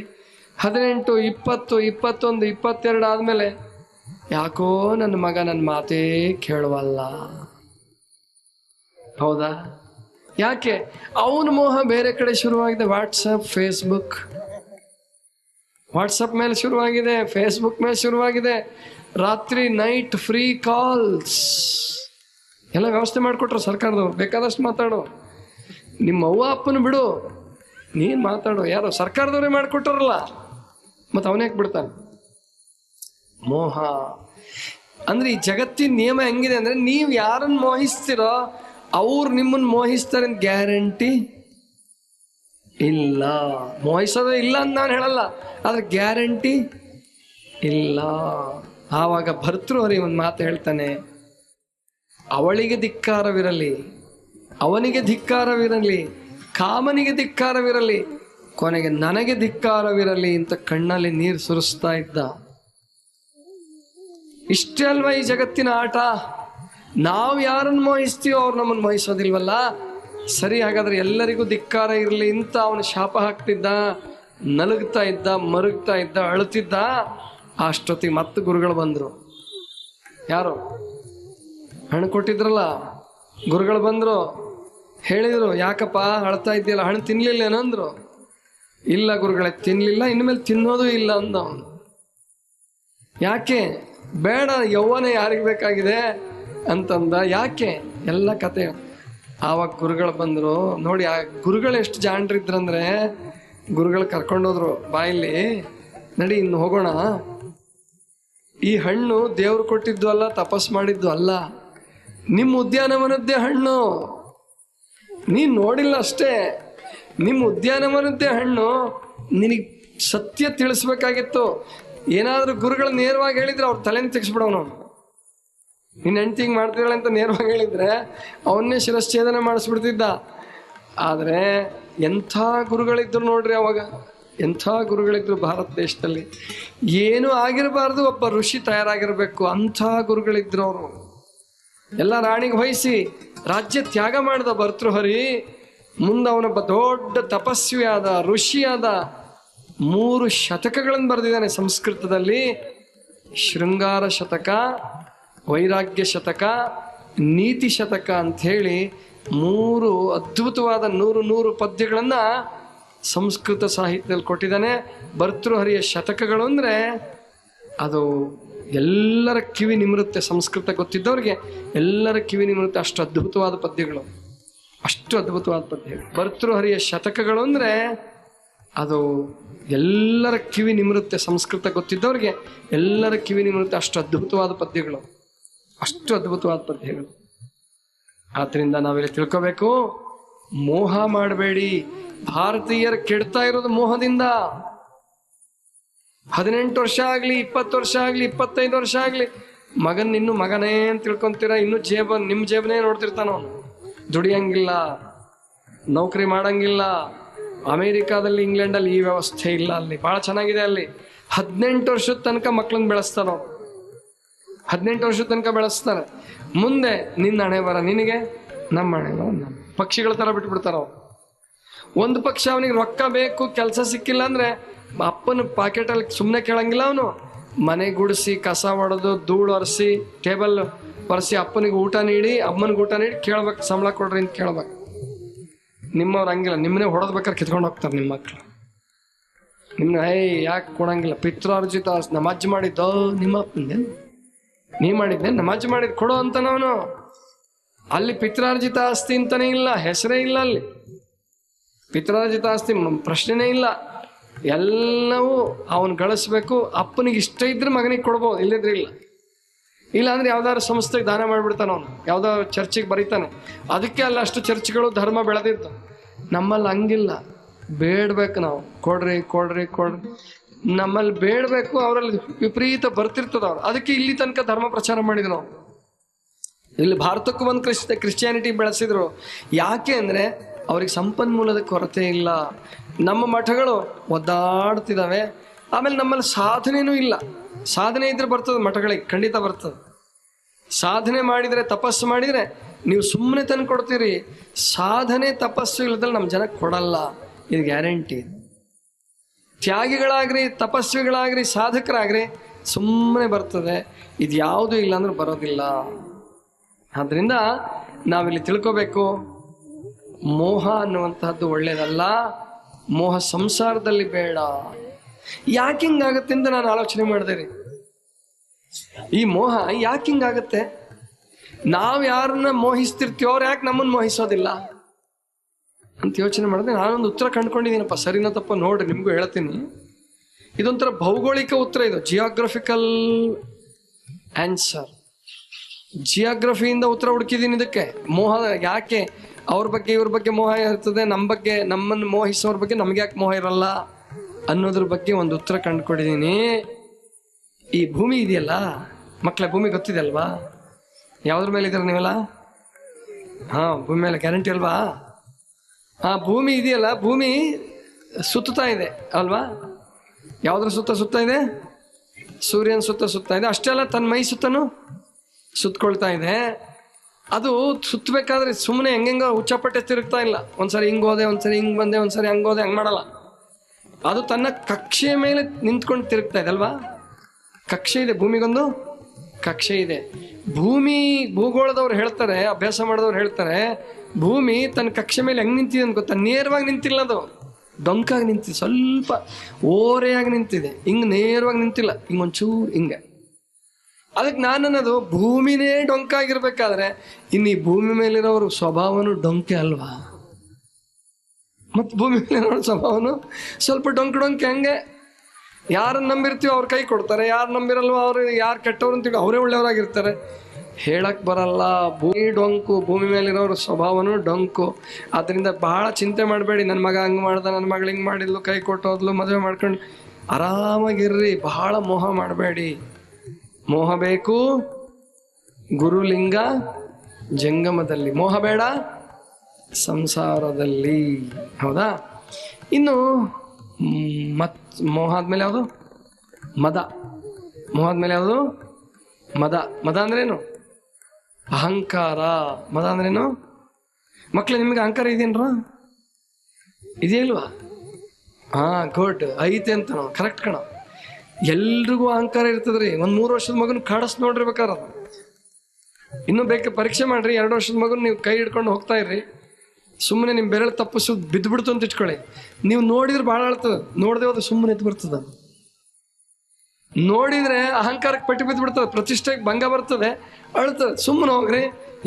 18, 20, 21, 22 ಆದ್ಮೇಲೆ ಯಾಕೋ ನನ್ನ ಮಗ ನನ್ನ ಮಾತೇ ಕೇಳುವಲ್ಲ. ಹೌದಾ? ಯಾಕೆ? ಅವನ ಮೋಹ ಬೇರೆ ಕಡೆ ಶುರುವಾಗಿದೆ. WhatsApp, Facebook. ವಾಟ್ಸಪ್ ಮೇಲೆ ಶುರುವಾಗಿದೆ, ಫೇಸ್ಬುಕ್ ಮೇಲೆ ಶುರುವಾಗಿದೆ. ರಾತ್ರಿ ನೈಟ್ ಫ್ರೀ ಕಾಲ್ಸ್ ಎಲ್ಲ ವ್ಯವಸ್ಥೆ ಮಾಡಿಕೊಟ್ರು ಸರ್ಕಾರದವ್ರು. ಬೇಕಾದಷ್ಟು ಮಾತಾಡು. ನಿಮ್ಮ ಅವ್ವ ಅಪ್ಪನ ಬಿಡು, ನೀನು ಮಾತಾಡು. ಯಾರೋ ಸರ್ಕಾರದವರೇ ಮಾಡಿಕೊಟ್ರಲ್ಲ, ಮತ್ತು ಅವನೇ ಬಿಡ್ತಾನೆ. ಮೋಹ ಅಂದ್ರೆ ಈ ಜಗತ್ತಿನ ನಿಯಮ ಹೆಂಗಿದೆ ಅಂದ್ರೆ, ನೀವು ಯಾರನ್ನು ಮೋಹಿಸ್ತೀರೋ ಅವ್ರು ನಿಮ್ಮನ್ನು ಮೋಹಿಸ್ತಾರೆ ಅಂತ ಗ್ಯಾರಂಟಿ ಇಲ್ಲ. ಮೋಹಿಸೋದೇ ಇಲ್ಲ ಅಂತ ನಾನು ಹೇಳಲ್ಲ, ಆದ್ರೆ ಗ್ಯಾರಂಟಿ ಇಲ್ಲ. ಆವಾಗ ಭರ್ತೃಹರಿ ಒಂದು ಮಾತು ಹೇಳ್ತಾನೆ, ಅವಳಿಗೆ ಧಿಕ್ಕಾರವಿರಲಿ, ಅವನಿಗೆ ಧಿಕ್ಕಾರವಿರಲಿ, ಕಾಮನಿಗೆ ಧಿಕ್ಕಾರವಿರಲಿ, ಕೊನೆಗೆ ನನಗೆ ಧಿಕ್ಕಾರವಿರಲಿ ಅಂತ ಕಣ್ಣಲ್ಲಿ ನೀರು ಸುರಿಸ್ತಾ ಇದ್ದ. ಇಷ್ಟೇ ಅಲ್ವಾ ಈ ಜಗತ್ತಿನ ಆಟ? ನಾವು ಯಾರನ್ನು ಮೋಹಿಸ್ತೀವೋ ಅವ್ರು ನಮ್ಮನ್ನು ಮೋಹಿಸೋದಿಲ್ವಲ್ಲ. ಸರಿ, ಹಾಗಾದ್ರೆ ಎಲ್ಲರಿಗೂ ಧಿಕ್ಕಾರ ಇರಲಿ ಅಂತ ಅವನು ಶಾಪ ಹಾಕ್ತಿದ್ದ, ನಲುಗ್ತಾ ಇದ್ದ, ಮರುಗ್ತಾ ಇದ್ದ, ಅಳುತ್ತಿದ್ದ. ಅಷ್ಟೊತ್ತಿಗೆ ಮತ್ತೆ ಗುರುಗಳು ಬಂದರು. ಯಾರು? ಹಣ್ಣು ಕೊಟ್ಟಿದ್ರಲ್ಲ ಗುರುಗಳು ಬಂದರು. ಹೇಳಿದರು, ಯಾಕಪ್ಪ ಅಳ್ತಾ ಇದ್ದೀಯಲ್ಲ, ಹಣ್ಣು ತಿನ್ಲಿಲ್ಲ ಏನಂದ್ರು. ಇಲ್ಲ ಗುರುಗಳೇ, ತಿನ್ಲಿಲ್ಲ, ಇನ್ಮೇಲೆ ತಿನ್ನೋದು ಇಲ್ಲ ಅಂದ ಅವನು. ಯಾಕೆ? ಬೇಡ, ಯೌವನ ಯಾರಿಗೆ ಬೇಕಾಗಿದೆ ಅಂತಂದ. ಯಾಕೆ? ಎಲ್ಲ ಕತೆ. ಆವಾಗ ಗುರುಗಳು ಬಂದರು. ನೋಡಿ, ಆ ಗುರುಗಳು ಎಷ್ಟು ಜಾಣ್ರಿದ್ರಂದ್ರೆ, ಗುರುಗಳು ಕರ್ಕೊಂಡೋದ್ರು, ಬಾಯಲ್ಲಿ ನಡಿ ಇನ್ನು ಹೋಗೋಣ. ಈ ಹಣ್ಣು ದೇವ್ರು ಕೊಟ್ಟಿದ್ದು ಅಲ್ಲ, ತಪಸ್ ಮಾಡಿದ್ದು ಅಲ್ಲ, ನಿಮ್ಮ ಉದ್ಯಾನವನದ್ದೇ ಹಣ್ಣು. ನೀನು ನೋಡಿಲ್ಲ ಅಷ್ಟೇ. ನಿಮ್ಮ ಉದ್ಯಾನವನದ್ದೇ ಹಣ್ಣು. ನಿನಗೆ ಸತ್ಯ ತಿಳಿಸ್ಬೇಕಾಗಿತ್ತು. ಏನಾದರೂ ಗುರುಗಳು ನೇರವಾಗಿ ಹೇಳಿದ್ರೆ ಅವ್ರ ತಲೆನ ತೆಗಿಸ್ಬಿಡೋನು. ನಿನ್ನ ಹೆಂಡ್ತಿಗೆ ಮಾಡ್ತಿದ್ದಾಳೆ ಅಂತ ನೇರವಾಗಿ ಹೇಳಿದ್ರೆ ಅವನ್ನೇ ಶಿರಶ್ಛೇದನ ಮಾಡಿಸ್ಬಿಡ್ತಿದ್ದ. ಆದರೆ ಎಂಥ ಗುರುಗಳಿದ್ರು ನೋಡ್ರಿ ಅವಾಗ. ಎಂಥ ಗುರುಗಳಿದ್ರು ಭಾರತ ದೇಶದಲ್ಲಿ. ಏನೂ ಆಗಿರಬಾರ್ದು, ಒಬ್ಬ ಋಷಿ ತಯಾರಾಗಿರ್ಬೇಕು, ಅಂಥ ಗುರುಗಳಿದ್ರು ಅವರು. ಎಲ್ಲ ರಾಣಿಗೆ ವಹಿಸಿ ರಾಜ್ಯ ತ್ಯಾಗ ಮಾಡಿದ ಭರ್ತೃಹರಿ. ಮುಂದೆ ಅವನೊಬ್ಬ ದೊಡ್ಡ ತಪಸ್ವಿಯಾದ, ಋಷಿಯಾದ. 3 ಶತಕಗಳನ್ನು ಬರೆದಿದ್ದಾನೆ ಸಂಸ್ಕೃತದಲ್ಲಿ. ಶೃಂಗಾರ ಶತಕ, ವೈರಾಗ್ಯ ಶತಕ, ನೀತಿ ಶತಕ ಅಂಥೇಳಿ 3 ಅದ್ಭುತವಾದ 100 ಪದ್ಯಗಳನ್ನು ಸಂಸ್ಕೃತ ಸಾಹಿತ್ಯದಲ್ಲಿ ಕೊಟ್ಟಿದ್ದಾನೆ. ಭರ್ತೃಹರಿಯ ಶತಕಗಳು ಅಂದರೆ ಅದು ಎಲ್ಲರ ಕಿವಿ ನಿಮರುತ್ತೆ. ಸಂಸ್ಕೃತ ಗೊತ್ತಿದ್ದವ್ರಿಗೆ ಎಲ್ಲರ ಕಿವಿ ನಿಮರುತ್ತೆ. ಅಷ್ಟು ಅದ್ಭುತವಾದ ಪದ್ಯಗಳು, ಅಷ್ಟು ಅದ್ಭುತವಾದ ಪದ್ಯಗಳು. ಭರ್ತೃಹರಿಯ ಶತಕಗಳು ಅಂದರೆ ಅದು ಎಲ್ಲರ ಕಿವಿ ನಿಮರುತ್ತೆ. ಸಂಸ್ಕೃತ ಗೊತ್ತಿದ್ದವ್ರಿಗೆ ಎಲ್ಲರ ಕಿವಿ ನಿಮರುತ್ತೆ. ಅಷ್ಟು ಅದ್ಭುತವಾದ ಪದ್ಯಗಳು, ಅಷ್ಟು ಅದ್ಭುತವಾದ ಪದ್ಯಗಳು. ಆದ್ರಿಂದ ನಾವಿಲ್ಲಿ ತಿಳ್ಕೋಬೇಕು, ಮೋಹ ಮಾಡಬೇಡಿ. ಭಾರತೀಯರು ಕೆಡ್ತಾ ಇರೋದು ಮೋಹದಿಂದ. 18 ವರ್ಷ ಆಗಲಿ, 20 ವರ್ಷ ಆಗಲಿ, 25 ವರ್ಷ ಆಗಲಿ, ಮಗನ್ ಇನ್ನು ಮಗನೇ ಅಂತ ತಿಳ್ಕೊಂತೀರ. ಇನ್ನು ನಿಮ್ಮ ಜೇಬನೇ ನೋಡ್ತಿರ್ತಾನ ಅವನು. ದುಡಿಯಂಗಿಲ್ಲ, ನೌಕರಿ ಮಾಡಂಗಿಲ್ಲ. ಅಮೇರಿಕಾದಲ್ಲಿ, ಇಂಗ್ಲೆಂಡಲ್ಲಿ ಈ ವ್ಯವಸ್ಥೆ ಇಲ್ಲ. ಅಲ್ಲಿ ಭಾಳ ಚೆನ್ನಾಗಿದೆ. ಅಲ್ಲಿ 18 ವರ್ಷದ ತನಕ ಮಕ್ಕಳನ್ನ ಬೆಳೆಸ್ತಾನೋ. 18 ವರ್ಷದ ತನಕ ಬೆಳೆಸ್ತಾರೆ. ಮುಂದೆ ನಿನ್ನ ಹಣೆ ಬರ ನಿನಗೆ, ನಮ್ಮ ಹಣೆ ಬರ ನಮ್ಮ. ಪಕ್ಷಿಗಳ ತರ ಬಿಟ್ಬಿಡ್ತಾರ ಅವ್ರು. ಒಂದು ಪಕ್ಷ ಅವನಿಗೆ ರೊಕ್ಕ ಬೇಕು, ಕೆಲಸ ಸಿಕ್ಕಿಲ್ಲ ಅಂದ್ರೆ ಅಪ್ಪನ ಪಾಕೆಟಲ್ಲಿ ಸುಮ್ಮನೆ ಕೇಳಂಗಿಲ್ಲ. ಅವನು ಮನೆ ಗುಡಿಸಿ, ಕಸ ಹೊಡೆದು, ಧೂಳು ಒರೆಸಿ, ಟೇಬಲ್ ಒರೆಸಿ, ಅಪ್ಪನಿಗೆ ಊಟ ನೀಡಿ, ಅಮ್ಮನಿಗೆ ಊಟ ನೀಡಿ ಕೇಳ್ಬೇಕು, ಸಂಬಳ ಕೊಡ್ರಿ ಅಂತ ಕೇಳ್ಬೇಕು. ನಿಮ್ಮವ್ರು ಹಂಗಿಲ್ಲ, ನಿಮ್ಮನ್ನೇ ಹೊಡೆದ್ಬೇಕಾದ್ರೆ ಕಿತ್ಕೊಂಡು ಹೋಗ್ತಾರೆ ನಿಮ್ಮ ಮಕ್ಕಳು. ನಿಮ್ಮನ್ನ ಯಾಕೆ ಕೊಡಂಗಿಲ್ಲ? ಪಿತ್ರಾರ್ಜಿತ ನಮಾಜ್ ಮಾಡಿದ್ದೋ ನಿಮ್ಮ ಅಪ್ಪಂದೆ, ನೀ ಮಾಡಿದ್ದೆ ನಮಾಜ್ ಮಾಡಿದ್ ಕೊಡೋ ಅಂತ. ಅವನು ಅಲ್ಲಿ ಪಿತ್ರಾರ್ಜಿತ ಆಸ್ತಿ ಅಂತಾನೆ ಇಲ್ಲ, ಹೆಸರೇ ಇಲ್ಲ ಅಲ್ಲಿ. ಪಿತ್ರಾರ್ಜಿತ ಆಸ್ತಿ ಪ್ರಶ್ನೆನೇ ಇಲ್ಲ. ಎಲ್ಲವೂ ಅವನು ಗಳಿಸ್ಬೇಕು. ಅಪ್ಪನಿಗೆ ಇಷ್ಟ ಇದ್ರೆ ಮಗನಿಗೆ ಕೊಡ್ಬೋದು, ಇಲ್ಲದ್ರೆ ಇಲ್ಲ. ಇಲ್ಲ ಅಂದ್ರೆ ಯಾವ್ದಾದ್ರು ಸಂಸ್ಥೆಗೆ ದಾನ ಮಾಡಿಬಿಡ್ತಾನೆ ಅವನು, ಯಾವ್ದಾದ್ರು ಚರ್ಚಿಗೆ ಬರೀತಾನೆ. ಅದಕ್ಕೆ ಅಲ್ಲ ಅಷ್ಟು ಚರ್ಚ್ಗಳು ಧರ್ಮ ಬೆಳೆದಿತ್ತು. ನಮ್ಮಲ್ಲಿ ಹಂಗಿಲ್ಲ, ಬೇಡ್ಬೇಕು ನಾವು, ಕೊಡ್ರಿ ಕೊಡ್ರಿ ಕೊಡ್ರಿ. ನಮ್ಮಲ್ಲಿ ಬೇಡ್ಬೇಕು, ಅವರಲ್ಲಿ ವಿಪರೀತ ಬರ್ತಿರ್ತದ ಅವ್ರು. ಅದಕ್ಕೆ ಇಲ್ಲಿ ತನಕ ಧರ್ಮ ಪ್ರಚಾರ ಮಾಡಿದ್ರು ನಾವು. ಇಲ್ಲಿ ಭಾರತಕ್ಕೂ ಒಂದು ಕ್ರಿಶ್ಚಿಯಾನಿಟಿ ಬೆಳೆಸಿದ್ರು. ಯಾಕೆ ಅಂದ್ರೆ ಅವ್ರಿಗೆ ಸಂಪನ್ಮೂಲದ ಕೊರತೆ ಇಲ್ಲ. ನಮ್ಮ ಮಠಗಳು ಒದ್ದಾಡ್ತಿದ್ದಾವೆ. ಆಮೇಲೆ ನಮ್ಮಲ್ಲಿ ಸಾಧನೆನೂ ಇಲ್ಲ. ಸಾಧನೆ ಇದ್ರೆ ಬರ್ತದೆ ಮಠಗಳಿಗೆ, ಖಂಡಿತ ಬರ್ತದೆ. ಸಾಧನೆ ಮಾಡಿದರೆ, ತಪಸ್ಸು ಮಾಡಿದರೆ ನೀವು ಸುಮ್ಮನೆ ತಂದು ಕೊಡ್ತೀರಿ. ಸಾಧನೆ ತಪಸ್ಸು ಇಲ್ಲದಲ್ಲಿ ನಮ್ಮ ಜನಕ್ಕೆ ಕೊಡಲ್ಲ, ಇದು ಗ್ಯಾರಂಟಿ. ತ್ಯಾಗಿಗಳಾಗ್ರಿ, ತಪಸ್ವಿಗಳಾಗ್ರಿ, ಸಾಧಕರಾಗ್ರಿ ಸುಮ್ಮನೆ ಬರ್ತದೆ. ಇದು ಯಾವುದೂ ಇಲ್ಲ ಅಂದ್ರೆ ಬರೋದಿಲ್ಲ. ಆದ್ರಿಂದ ನಾವಿಲ್ಲಿ ತಿಳ್ಕೋಬೇಕು, ಮೋಹ ಅನ್ನುವಂತಹದ್ದು ಒಳ್ಳೇದಲ್ಲ. ಮೋಹ ಸಂಸಾರದಲ್ಲಿ ಬೇಡ. ಯಾಕೆ ಹಿಂಗಾಗತ್ತೆ ಅಂತ ನಾನು ಆಲೋಚನೆ ಮಾಡಿದೆ ರೀ. ಈ ಮೋಹ ಯಾಕೆ ಹಿಂಗಾಗತ್ತೆ? ನಾವು ಯಾರನ್ನ ಮೋಹಿಸ್ತಿರ್ತೀವೋ ಅವ್ರು ಯಾಕೆ ನಮ್ಮನ್ನು ಮೋಹಿಸೋದಿಲ್ಲ ಅಂತ ಯೋಚನೆ ಮಾಡಿದೆ. ನಾನೊಂದು ಉತ್ತರ ಕಂಡುಕೊಂಡಿದ್ದೀನಪ್ಪ, ಸರಿನಾ ತಪ್ಪ ನೋಡ್ರಿ, ನಿಮಗೂ ಹೇಳ್ತೀನಿ. ಇದೊಂಥರ ಭೌಗೋಳಿಕ ಉತ್ತರ, ಇದು ಜಿಯೋಗ್ರಫಿಕಲ್ ಆನ್ಸರ್. ಜಿಯೋಗ್ರಫಿಯಿಂದ ಉತ್ತರ ಹುಡುಕಿದ್ದೀನಿ ಇದಕ್ಕೆ. ಮೋಹ ಯಾಕೆ ಅವ್ರ ಬಗ್ಗೆ ಇವ್ರ ಬಗ್ಗೆ ಮೋಹ ಇರ್ತದೆ, ನಮ್ಮ ಬಗ್ಗೆ, ನಮ್ಮನ್ನು ಮೋಹಿಸೋರ ಬಗ್ಗೆ ನಮ್ಗೆ ಯಾಕೆ ಮೋಹ ಇರಲ್ಲ ಅನ್ನೋದ್ರ ಬಗ್ಗೆ ಒಂದು ಉತ್ತರ ಕಂಡುಕೊಂಡಿದ್ದೀನಿ. ಈ ಭೂಮಿ ಇದೆಯಲ್ಲ ಮಕ್ಕಳ, ಭೂಮಿ ಗೊತ್ತಿದೆ ಅಲ್ವಾ? ಯಾವ್ದ್ರ ಮೇಲೆ ಇದ್ದಾರೆ ನೀವೆಲ್ಲ? ಭೂಮಿ ಮೇಲೆ ಗ್ಯಾರಂಟಿ ಅಲ್ವಾ? ಭೂಮಿ ಇದೆಯಲ್ಲ, ಭೂಮಿ ಸುತ್ತಾ ಇದೆ ಅಲ್ವಾ? ಯಾವ್ದ್ರ ಸುತ್ತ ಇದೆ? ಸೂರ್ಯನ ಸುತ್ತ ಇದೆ. ಅಷ್ಟೇ ಅಲ್ಲ, ತನ್ನ ಮೈ ಸುತ್ತನು ಸುತ್ಕೊಳ್ತಾ ಇದೆ. ಅದು ಸುತ್ತಬೇಕಾದ್ರೆ ಸುಮ್ಮನೆ ಹೆಂಗ ಹುಚ್ಚಪಟ್ಟೆ ತಿರುಗ್ತಾ ಇಲ್ಲ. ಒಂದ್ಸರಿ ಹಿಂಗ್ ಹೋದೆ, ಒಂದ್ಸರಿ ಹಿಂಗ್ ಬಂದೆ, ಒಂದ್ಸರಿ ಹಂಗೋದೆ, ಹಂಗ್ ಮಾಡಲ್ಲ. ಅದು ತನ್ನ ಕಕ್ಷೆಯ ಮೇಲೆ ನಿಂತ್ಕೊಂಡು ತಿರುಗ್ತಾ ಇದೆ ಅಲ್ವಾ? ಕಕ್ಷೆ ಇದೆ, ಭೂಮಿಗೊಂದು ಕಕ್ಷೆ ಇದೆ. ಭೂಗೋಳದವ್ರು ಹೇಳ್ತಾರೆ, ಅಭ್ಯಾಸ ಮಾಡಿದವ್ರು ಹೇಳ್ತಾರೆ, ಭೂಮಿ ತನ್ನ ಕಕ್ಷೆ ಮೇಲೆ ಹೆಂಗ್ ನಿಂತಿದೆ ಅಂತ ಗೊತ್ತಾ? ನೇರವಾಗಿ ನಿಂತಿಲ್ಲ, ಅದು ಡೊಂಕಾಗಿ ನಿಂತಿದೆ, ಸ್ವಲ್ಪ ಓರೆಯಾಗಿ ನಿಂತಿದೆ. ಹಿಂಗ್ ನೇರವಾಗಿ ನಿಂತಿಲ್ಲ, ಹಿಂಗೊಂಚೂರು ಹಿಂಗೆ. ಅದಕ್ಕೆ ನಾನು ಅನ್ನೋದು, ಭೂಮಿನೇ ಡೊಂಕಾಗಿರ್ಬೇಕಾದ್ರೆ ಇನ್ನು ಈ ಭೂಮಿ ಮೇಲಿರೋರು ಸ್ವಭಾವನು ಡೊಂಕೆ ಅಲ್ವಾ? ಮತ್ತು ಭೂಮಿ ಮೇಲಿರೋ ಸ್ವಭಾವನು ಸ್ವಲ್ಪ ಡೊಂಕೆ ಹಂಗೆ. ಯಾರನ್ನ ನಂಬಿರ್ತೀವೋ ಅವ್ರ ಕೈ ಕೊಡ್ತಾರೆ, ಯಾರು ನಂಬಿರಲ್ವೋ ಅವ್ರು, ಯಾರು ಕೆಟ್ಟವ್ರು ಅಂತೀವಿ ಅವರೇ ಒಳ್ಳೆಯವರಾಗಿರ್ತಾರೆ. ಹೇಳಕ್ ಬರಲ್ಲ. ಭೂಮಿ ಡೊಂಕು, ಭೂಮಿ ಮೇಲಿರೋರ ಸ್ವಭಾವನು ಡೊಂಕು. ಅದರಿಂದ ಬಹಳ ಚಿಂತೆ ಮಾಡಬೇಡಿ. ನನ್ನ ಮಗ ಹಂಗೆ ಮಾಡ್ದ, ನನ್ನ ಮಗಳು ಹಿಂಗೆ ಮಾಡಿದ್ಲು, ಕೈ ಕೊಟ್ಟೋದ್ಲು, ಮದುವೆ ಮಾಡ್ಕೊಂಡು ಆರಾಮಾಗಿರ್ರಿ. ಬಹಳ ಮೋಹ ಮಾಡಬೇಡಿ. ಮೋಹ ಬೇಕು ಗುರುಲಿಂಗ ಜಂಗಮದಲ್ಲಿ, ಮೋಹ ಬೇಡ ಸಂಸಾರದಲ್ಲಿ. ಹೌದಾ? ಇನ್ನು ಮೋಹ ಆದ್ಮೇಲೆ ಯಾವುದು? ಮದ. ಮೋಹ ಆದ್ಮೇಲೆ ಯಾವುದು? ಮದ. ಮದ ಅಂದ್ರೇನು? ಅಹಂಕಾರ. ಮದ ಅಂದ್ರೇನು? ಮಕ್ಳು, ನಿಮ್ಗೆ ಅಹಂಕಾರ ಇದೆಯೇನ್ರ? ಇದೆಯಲ್ವಾ? ಗುಡ್, ಐತೆ ಅಂತ ನಾವು ಕರೆಕ್ಟ್ ಕಣ. ಎಲ್ರಿಗೂ ಅಹಂಕಾರ ಇರ್ತದ್ರಿ. 3 ವರ್ಷದ ಮಗನ ಕಾಡಸ್ ನೋಡಿರ್ಬೇಕಾರ. ಇನ್ನೂ ಬೇಕು, ಪರೀಕ್ಷೆ ಮಾಡ್ರಿ. 2 ವರ್ಷದ ಮಗನ ನೀವು ಕೈ ಹಿಡ್ಕೊಂಡು ಹೋಗ್ತಾ ಇರ್ರಿ. ಸುಮ್ಮನೆ ನಿಮ್ಮ ಬೆರಳು ತಪ್ಪಿಸು ಬಿದ್ದುಬಿಡ್ತು ಅಂತ ಇಟ್ಕೊಳ್ಳಿ. ನೀವು ನೋಡಿದ್ರೆ ಭಾಳ ಅಳ್ತದೆ, ನೋಡದೆ ಹೋದ್ರೆ ಸುಮ್ಮನೆ ಎದ್ದು ಬರ್ತದ. ನೋಡಿದ್ರೆ ಅಹಂಕಾರಕ್ಕೆ ಪಟ್ಟಿ ಬಿದ್ದು ಬಿಡ್ತದೆ, ಪ್ರತಿಷ್ಠೆಗೆ ಭಂಗ ಬರ್ತದೆ, ಅಳ್ತದೆ. ಸುಮ್ಮನೆ ಹೋಗ್ರಿ,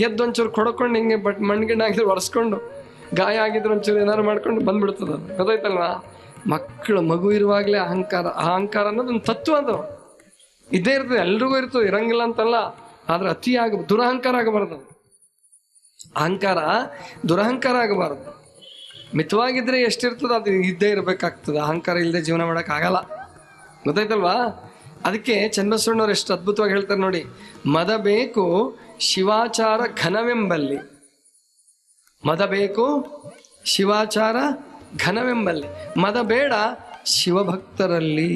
ಎದ್ದೊಂಚೂರು ಕೊಡ್ಕೊಂಡು ಹಿಂಗೆ ಮಣ್ಗಿಣ್ಣ ಆಗಿದ್ರೆ ಒರೆಸ್ಕೊಂಡು, ಗಾಯ ಆಗಿದ್ರೆ ಒಂಚೂರು ಏನಾರು ಮಾಡ್ಕೊಂಡು ಬಂದ್ಬಿಡ್ತದ. ಗೊತ್ತಾಯ್ತಲ್ವಾ? ಮಗು ಇರುವಾಗಲೇ ಅಹಂಕಾರ ಅನ್ನೋದು ಒಂದು ತತ್ವ. ಅದು ಇದ್ದೇ ಇರ್ತದೆ, ಎಲ್ರಿಗೂ ಇರ್ತದೆ, ಇರಂಗಿಲ್ಲ ಅಂತಲ್ಲ. ಆದ್ರೆ ಅತಿಯಾಗ ದುರಹಂಕಾರ ಆಗಬಾರ್ದು. ದುರಹಂಕಾರ ಆಗಬಾರ್ದು. ಮಿತವಾಗಿದ್ರೆ ಎಷ್ಟಿರ್ತದೆ ಅದು ಇದ್ದೇ ಇರಬೇಕಾಗ್ತದೆ. ಅಹಂಕಾರ ಇಲ್ಲದೆ ಜೀವನ ಮಾಡೋಕ್ಕಾಗಲ್ಲ. ಗೊತ್ತಾಯ್ತಲ್ವಾ? ಅದಕ್ಕೆ ಚನ್ನಬಸವಣ್ಣವ್ರು ಎಷ್ಟು ಅದ್ಭುತವಾಗಿ ಹೇಳ್ತಾರೆ ನೋಡಿ. ಮದ ಬೇಕು ಶಿವಾಚಾರ ಘನವೆಂಬಲ್ಲಿ. ಮದ ಬೇಕು ಶಿವಾಚಾರ ಘನವೆಂಬಲ್ಲಿ. ಮದ ಬೇಡ ಶಿವಭಕ್ತರಲ್ಲಿ.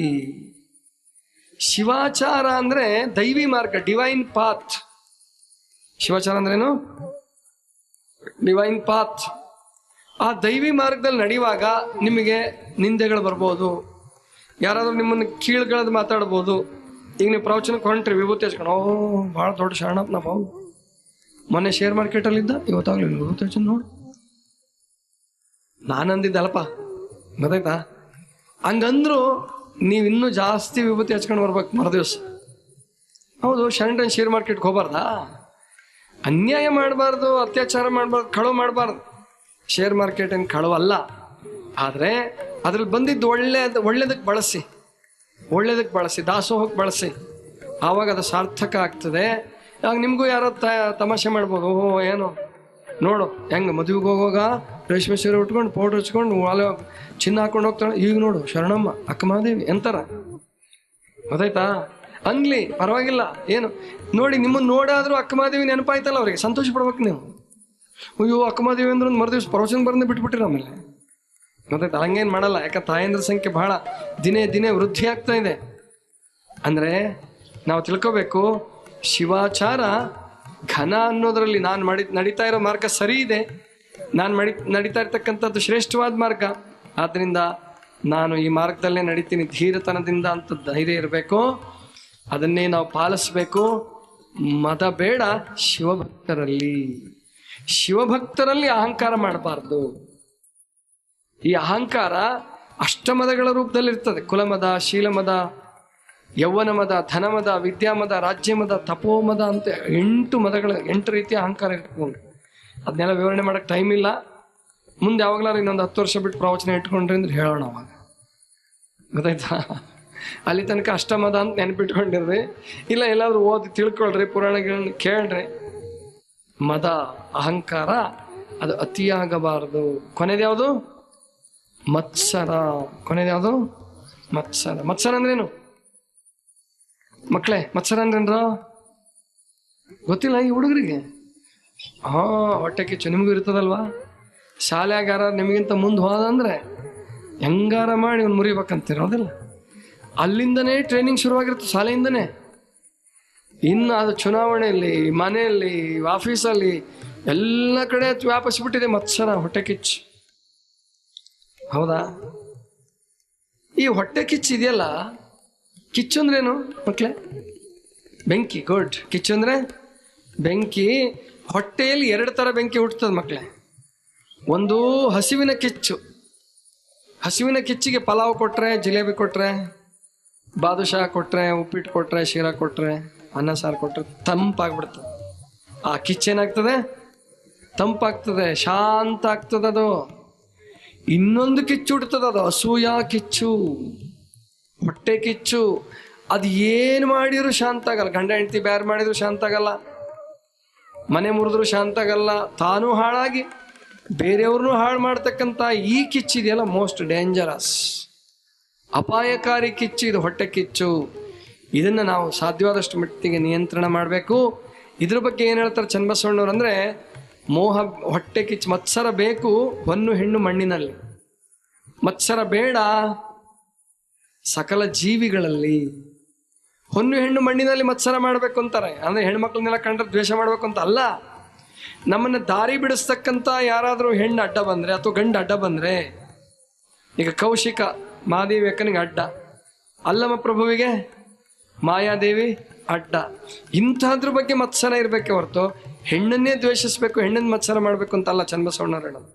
ಶಿವಾಚಾರ ಅಂದ್ರೆ ದೈವಿ ಮಾರ್ಗ, ಡಿವೈನ್ ಪಾತ್. ಶಿವಾಚಾರ ಅಂದ್ರೇನು? Divine path. ಆ ದೈವಿ ಮಾರ್ಗದಲ್ಲಿ ನಡೆಯುವಾಗ ನಿಮಗೆ ನಿಂದೆಗಳು ಬರ್ಬೋದು, ಯಾರಾದ್ರೂ ನಿಮ್ಮನ್ನು ಕೀಳ್ಗಳದ್ದು ಮಾತಾಡ್ಬೋದು. ಈಗ ನೀವು ಪ್ರವಚನಕ್ಕೆ ಹೊಂಟ್ರಿ, ವಿಭೂತಿ ಹಚ್ಕೊಂಡು, ಭಾಳ ದೊಡ್ಡ ಶರಣಪ್ಪ ಮೊನ್ನೆ ಶೇರ್ ಮಾರ್ಕೆಟಲ್ಲಿ ಇದ್ದ, ಇವತ್ತಾಗ್ಲಿ ವಿಭೂತಿ ಹಚ್ಚನ್ ನೋಡಿ, ನಾನಂದಿದ್ದಲ್ಲಪ್ಪ, ಗೊತ್ತಾಯ್ತಾ? ಹಂಗಂದ್ರು ನೀವಿನ್ನೂ ಜಾಸ್ತಿ ವಿಭೂತಿ ಹಚ್ಕೊಂಡು ಬರ್ಬೇಕು ಮರುದಿವ್ಸ. ಹೌದು, ಶರಣರನ್ ಶೇರ್ ಮಾರ್ಕೆಟ್ಗೆ ಹೋಗ್ಬಾರ್ದಾ? ಅನ್ಯಾಯ ಮಾಡಬಾರ್ದು, ಅತ್ಯಾಚಾರ ಮಾಡಬಾರ್ದು, ಕಳವು ಮಾಡಬಾರ್ದು. ಶೇರ್ ಮಾರ್ಕೆಟ್ ಏನು ಕಳವಲ್ಲ, ಆದರೆ ಅದ್ರಲ್ಲಿ ಬಂದಿದ್ದು ಒಳ್ಳೇದಕ್ಕೆ ಬಳಸಿ, ದಾಸೋಹಕ್ಕೆ ಬಳಸಿ, ಆವಾಗ ಅದು ಸಾರ್ಥಕ ಆಗ್ತದೆ. ಆಗ ನಿಮಗೂ ಯಾರೋ ತಮಾಷೆ ಮಾಡ್ಬೋದು, ಏನು ನೋಡು ಹೆಂಗೆ ಮದುವೆಗೆ ಹೋಗುವಾಗ ರೇಷ್ಮೆ ಸೀರೆ ಉಟ್ಕೊಂಡು ಪೌಡ್ರ್ ಹಚ್ಕೊಂಡು ಒಲೆ ಚಿನ್ನ ಹಾಕೊಂಡು ಹೋಗ್ತಾಳೆ, ಈಗ ನೋಡು ಶರಣಮ್ಮ ಅಕ್ಕ ಮಹಾದೇವಿ ಎಂತಾರ, ಗೊತ್ತಾಯ್ತಾ? ಅನ್ಲಿ ಪರವಾಗಿಲ್ಲ, ಏನು ನೋಡಿ, ನಿಮ್ಮನ್ನು ನೋಡಾದ್ರೂ ಅಕ್ಕ ಮಹಾದೇವಿ ನೆನಪಾಯ್ತಲ್ಲ, ಅವರಿಗೆ ಸಂತೋಷ ಪಡ್ಬೇಕು ನೀವು. ಅಯ್ಯೋ ಅಕ್ಕ ಮಹಾದೇವಿ ಅಂದ್ರೆ ಒಂದು ಮರುದಿವ್ಸ ಪ್ರವಚನ ಬರೋದೇ ಬಿಟ್ಬಿಟ್ಟಿರ ಆಮೇಲೆ, ಗೊತ್ತಾಯ್ತಾ? ಹಂಗೇನು ಮಾಡಲ್ಲ, ಯಾಕಂದ್ರೆ ತಾಯಂದ್ರ ಸಂಖ್ಯೆ ಬಹಳ ದಿನೇ ವೃದ್ಧಿ ಆಗ್ತಾ ಇದೆ. ಅಂದರೆ ನಾವು ತಿಳ್ಕೋಬೇಕು, ಶಿವಾಚಾರ ಘನ ಅನ್ನೋದರಲ್ಲಿ ನಾನು ನಡೀತಾ ಇರೋ ಮಾರ್ಗ ಸರಿ ಇದೆ, ನಾನು ನಡೀತಾ ಇರ್ತಕ್ಕಂಥದ್ದು ಶ್ರೇಷ್ಠವಾದ ಮಾರ್ಗ, ಆದ್ದರಿಂದ ನಾನು ಈ ಮಾರ್ಗದಲ್ಲೇ ನಡೀತೀನಿ ಧೀರತನದಿಂದ ಅಂತ ಧೈರ್ಯ ಇರಬೇಕು. ಅದನ್ನೇ ನಾವು ಪಾಲಿಸ್ಬೇಕು. ಮದ ಬೇಡ ಶಿವಭಕ್ತರಲ್ಲಿ ಅಹಂಕಾರ ಮಾಡಬಾರ್ದು. ಈ ಅಹಂಕಾರ ಅಷ್ಟಮದಗಳ ರೂಪದಲ್ಲಿರ್ತದೆ. ಕುಲಮದ, ಶೀಲಮದ, ಯೌವನ ಮದ, ಧನಮದ, ವಿದ್ಯಾಮದ, ರಾಜ್ಯಮದ, ತಪೋಮದ ಅಂತ 8 ರೀತಿಯ ಅಹಂಕಾರ ಇಟ್ಕೊಂಡು, ಅದನ್ನೆಲ್ಲ ವಿವರಣೆ ಮಾಡೋಕ್ಕೆ ಟೈಮ್ ಇಲ್ಲ. ಮುಂದೆ ಯಾವಾಗಲಾರು ಇನ್ನೊಂದು 10 ವರ್ಷ ಬಿಟ್ಟು ಪ್ರವಚನ ಇಟ್ಕೊಂಡ್ರಿ ಅಂದ್ರೆ ಹೇಳೋಣ ಅವಾಗ, ಗೊತ್ತಾಯ್ತಾ? ಅಲ್ಲಿ ತನಕ ಅಷ್ಟಮದ ಅಂತ ನೆನಪಿಟ್ಕೊಂಡಿರ್ರಿ, ಇಲ್ಲ ಎಲ್ಲಾದ್ರೂ ಓದಿ ತಿಳ್ಕೊಳ್ರಿ, ಪುರಾಣಗಳನ್ನ ಕೇಳ್ರಿ. ಮದ ಅಹಂಕಾರ ಅದು ಅತಿಯಾಗಬಾರದು. ಕೊನೆದ್ಯಾವುದು? ಮತ್ಸರ. ಕೊನೆದ್ಯಾವುದು? ಮತ್ಸರ ಅಂದ್ರೇನು ಮಕ್ಕಳೇ? ಮತ್ಸರ ಅಂದ್ರೇನ್ರ ಗೊತ್ತಿಲ್ಲ ಈ ಹುಡುಗರಿಗೆ? ಹೊಟ್ಟೆ ಕಿಚ್ಚು ನಿಮಗೂ ಇರ್ತದಲ್ವಾ? ಶಾಲೆಯಾಗ ಯಾರು ನಿಮಗಿಂತ ಮುಂದೆ ಹೋದಂದ್ರೆ ಹೆಂಗಾರ ಮಾಡಿ ಅವ್ನು ಮುರಿಬೇಕಂತಿರೋದಿಲ್ಲ. ಅಲ್ಲಿಂದನೇ ಟ್ರೈನಿಂಗ್ ಶುರುವಾಗಿರುತ್ತೆ, ಶಾಲೆಯಿಂದನೇ. ಇನ್ನು ಅದು ಚುನಾವಣೆಯಲ್ಲಿ, ಮನೆಯಲ್ಲಿ, ಆಫೀಸಲ್ಲಿ ಎಲ್ಲ ಕಡೆ ವ್ಯಾಪಿಸ್ಬಿಟ್ಟಿದೆ ಮತ್ಸರ, ಹೊಟ್ಟೆ ಕಿಚ್ಚು. ಹೌದಾ? ಈ ಹೊಟ್ಟೆ ಕಿಚ್ಚು ಇದೆಯಲ್ಲ, ಕಿಚ್ಚು ಅಂದ್ರೇನು ಮಕ್ಕಳೇ? ಬೆಂಕಿ. ಗುಡ್. ಕಿಚ್ಚು ಅಂದ್ರೆ ಬೆಂಕಿ. ಹೊಟ್ಟೆಯಲ್ಲಿ 2 ಥರ ಬೆಂಕಿ ಹುಟ್ಟುತ್ತದೆ ಮಕ್ಕಳೇ. ಒಂದು ಹಸಿವಿನ ಕಿಚ್ಚು. ಹಸಿವಿನ ಕಿಚ್ಚಿಗೆ ಪಲಾವ್ ಕೊಟ್ರೆ, ಜಿಲೇಬಿ ಕೊಟ್ರೆ, ಬಾದುಷಾ ಕೊಟ್ರೆ, ಉಪ್ಪಿಟ್ಟು ಕೊಟ್ರೆ, ಶೀರಾ ಕೊಟ್ರೆ, ಅನ್ನ ಸಾರು ಕೊಟ್ರೆ ತಂಪಾಗ್ಬಿಡ್ತದೆ. ಆ ಕಿಚ್ಚೇನಾಗ್ತದೆ? ತಂಪಾಗ್ತದೆ, ಶಾಂತ ಆಗ್ತದೆ. ಅದು ಇನ್ನೊಂದು ಕಿಚ್ಚು ಹುಡ್ತದೆ, ಅದು ಅಸೂಯ ಕಿಚ್ಚು, ಹೊಟ್ಟೆ ಕಿಚ್ಚು. ಅದು ಏನು ಮಾಡಿದ್ರು ಶಾಂತ ಆಗಲ್ಲ. ಗಂಡ ಹೆಂಡತಿ ಬ್ಯಾರು ಮಾಡಿದ್ರು ಶಾಂತ ಆಗಲ್ಲ, ಮನೆ ಮುರಿದ್ರು ಶಾಂತ ಆಗಲ್ಲ, ತಾನೂ ಹಾಳಾಗಿ ಬೇರೆಯವ್ರನ್ನೂ ಹಾಳು ಮಾಡ್ತಕ್ಕಂಥ ಈ ಕಿಚ್ಚಿದೆಯಲ್ಲ, ಮೋಸ್ಟ್ ಡೇಂಜರಸ್, ಅಪಾಯಕಾರಿ ಕಿಚ್ಚು ಇದು, ಹೊಟ್ಟೆ ಕಿಚ್ಚು. ಇದನ್ನು ನಾವು ಸಾಧ್ಯವಾದಷ್ಟು ಮಟ್ಟಿಗೆ ನಿಯಂತ್ರಣ ಮಾಡಬೇಕು. ಇದ್ರ ಬಗ್ಗೆ ಏನು ಹೇಳ್ತಾರೆ ಚನ್ನಬಸವಣ್ಣವ್ರು ಅಂದರೆ, ಹೊಟ್ಟೆ ಕಿಚ್ಚು, ಮತ್ಸರ ಬೇಕು ಹೊನ್ನು ಹೆಣ್ಣು ಮಣ್ಣಿನಲ್ಲಿ, ಮತ್ಸರ ಬೇಡ ಸಕಲ ಜೀವಿಗಳಲ್ಲಿ. ಹೊನ್ನು ಹೆಣ್ಣು ಮಣ್ಣಿನಲ್ಲಿ ಮತ್ಸರ ಮಾಡಬೇಕು ಅಂತಾರೆ. ಅಂದರೆ ಹೆಣ್ಮಕ್ಳನ್ನೆಲ್ಲ ಕಂಡ್ರೆ ದ್ವೇಷ ಮಾಡಬೇಕು ಅಂತ ಅಲ್ಲ. ನಮ್ಮನ್ನು ದಾರಿ ಬಿಡಿಸ್ತಕ್ಕಂಥ ಯಾರಾದರೂ ಹೆಣ್ಣು ಅಡ್ಡ ಬಂದರೆ ಅಥವಾ ಗಂಡು ಅಡ್ಡ ಬಂದರೆ, ಈಗ ಕೌಶಿಕ ಮಹಾದೇವಿ ಅಕ್ಕನಿಗೆ ಅಡ್ಡ, ಅಲ್ಲಮ ಪ್ರಭುವಿಗೆ ಮಾಯಾದೇವಿ ಅಡ್ಡ. ಇಂಥದ್ರ ಬಗ್ಗೆ ಮತ್ಸರ ಇರಬೇಕೆ ಹೊರತು ಹೆಣ್ಣನ್ನೇ ದ್ವೇಷಿಸಬೇಕು, ಹೆಣ್ಣನ್ನು ಮತ್ಸರ ಮಾಡಬೇಕು ಅಂತಲ್ಲ ಚನ್ನಬಸವಣ್ಣವ್ರು ಹೇಳೋದು.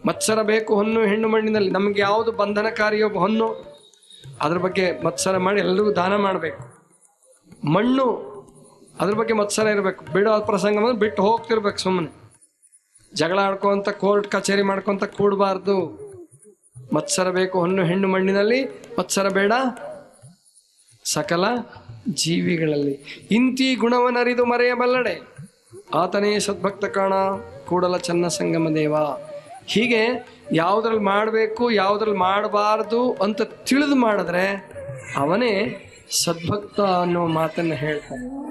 ಮತ್ಸರ ಬೇಕು ಹೊನ್ನು ಹೆಣ್ಣು ಮಣ್ಣಿನಲ್ಲಿ. ನಮಗೆ ಯಾವುದು ಬಂಧನಕಾರಿಯೋ ಹೊನ್ನು, ಅದ್ರ ಬಗ್ಗೆ ಮತ್ಸರ ಮಾಡಿ ಎಲ್ಲರಿಗೂ ದಾನ ಮಾಡಬೇಕು. ಮಣ್ಣು, ಅದ್ರ ಬಗ್ಗೆ ಮತ್ಸರ ಇರಬೇಕು. ಬಿಡೋ ಪ್ರಸಂಗ ಬಂದ್ರೆ ಬಿಟ್ಟು ಹೋಗ್ತಿರ್ಬೇಕು. ಸುಮ್ಮನೆ ಜಗಳ ಆಡ್ಕೊಂತ ಕೋರ್ಟ್ ಕಚೇರಿ ಮಾಡ್ಕೊಂತ ಕೂಡಬಾರ್ದು. ಮತ್ಸರ ಬೇಕು ಹೊನ್ನು ಹೆಣ್ಣು ಮಣ್ಣಿನಲ್ಲಿ, ಮತ್ಸರ ಬೇಡ ಸಕಲ ಜೀವಿಗಳಲ್ಲಿ. ಇಂತಿ ಗುಣವನ್ನರಿದು ಮರೆಯಬಲ್ಲಡೆ, ಆತನೇ ಸದ್ಭಕ್ತ ಕಾಣ ಕೂಡಲ ಚನ್ನ ಸಂಗಮ ದೇವ. ಹೀಗೆ ಯಾವುದ್ರಲ್ಲಿ ಮಾಡಬೇಕು ಯಾವುದ್ರಲ್ಲಿ ಮಾಡಬಾರ್ದು ಅಂತ ತಿಳಿದು ಮಾಡಿದ್ರೆ ಅವನೇ ಸದ್ಭಕ್ತ ಅನ್ನೋ ಮಾತನ್ನು ಹೇಳ್ತಾನೆ.